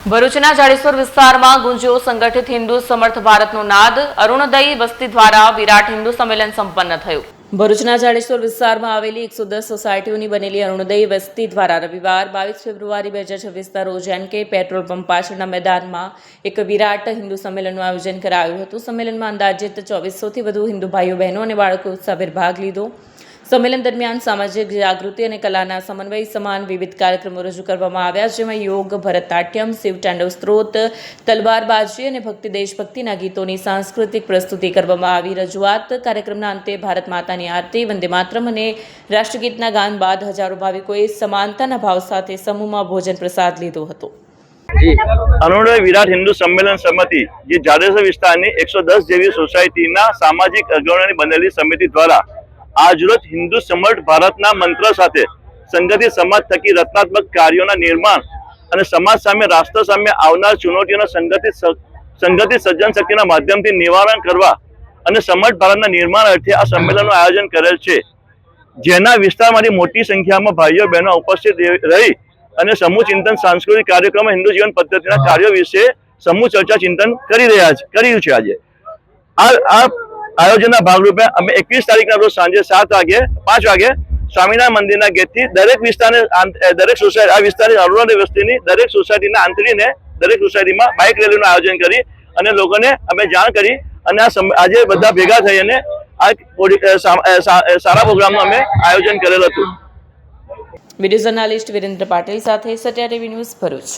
ભરૂચના જાડેશ્વર વિસ્તારમાં ગુંજ્યો સંગઠિત હિન્દુ સમર્થ ભારતનો નાદ. અરુણોદય વસ્તી દ્વારા વિરાટ હિન્દુ સંમેલન સંપન્ન થયું. ભરૂચના જાડેશ્વર વિસ્તારમાં આવેલી 110 સોસાયટીઓની બનેલી અરુણોદય વસ્તી દ્વારા રવિવાર 22 ફેબ્રુઆરી 2026ના રોજ એનકે પેટ્રોલ પંપ પાછળના મેદાનમાં એક વિરાટ હિન્દુ સંમેલનનું આયોજન કરાયું હતું. સંમેલનમાં અંદાજિત 2400થી વધુ હિન્દુ ભાઈઓ બહેનો અને બાળકો ઉત્સાહભેર ભાગ લીધો. સંમેલન દરમિયાન સામાજિક જાગૃતિ અને કલાના સમન્વય સમાન વિવિધ કાર્યક્રમો રજૂ કરવામાં આવ્યા, જેમાં યોગ, ભરતનાટ્યમ, શિવ તાંડવ સ્ત્રોત, તલવારબાજી અને ભક્તિ દેશભક્તિના ગીતોની સાંસ્કૃતિક પ્રસ્તુતિ કરવામાં આવી. રજૂઆત કાર્યક્રમના અંતે ભારત માતાની આરતી, વંદે માતરમ અને રાષ્ટ્રગીતના ગાન બાદ હજારો ભાવિકોએ સમાનતાના ભાવ સાથે સમૂહમાં ભોજન પ્રસાદ લીધો હતો. અરુણોદય વિરાટ હિન્દુ સંમેલન સમિતિ જે જાડેશ્વર વિસ્તારની 110 જેવી સોસાયટીના સામાજિક અગ્રણીઓની બનેલી સમિતિ દ્વારા આજરોજ હિન્દુ સમર્થ ભારતના મંત્ર સાથે સંગઠિત સમાજ થકી રચનાત્મક કાર્યોના નિર્માણ અને સમાજ સામે, રાષ્ટ્ર સામે આવનાર ચુનૌતીઓના સંગઠિત સર્જન શક્તિના માધ્યમથી નિવારણ કરવા અને સમર્થ ભારતના નિર્માણ અર્થે આ સંમેલનનું આયોજન કરેલ છે, જેના વિસ્તારમાંથી મોટી સંખ્યામાં ભાઈઓ બહેનો ઉપસ્થિત રહી અને સમૂહ ચિંતન, સાંસ્કૃતિક કાર્યક્રમો, હિન્દુ જીવન પદ્ધતિના કાર્યો વિશે સમૂહ ચર્ચા ચિંતન કર્યું છે. આજે આ આયોજનના ભાગરૂપે અમે 21 તારીખના રોજ સાંજે 5 વાગે સ્વામિનારાયણ મંદિરના ગેટથી દરેક સોસાયટી, આ વિસ્તારની અરુણોદય વસ્તીની દરેક સોસાયટીના આંતરીને દરેક સોસાયટીમાં બાઇક રેલીનું આયોજન કરી અને લોકોને અમે જાણ કરી અને આજે બધા ભેગા થઈ અને આ સારા પ્રોગ્રામનું અમે આયોજન કરેલ હતું. વિડીયો જર્નાલિસ્ટ વિરેન્દ્ર પાટીલ સાથે સત્યા ટીવી ન્યૂઝ, ભરૂચ.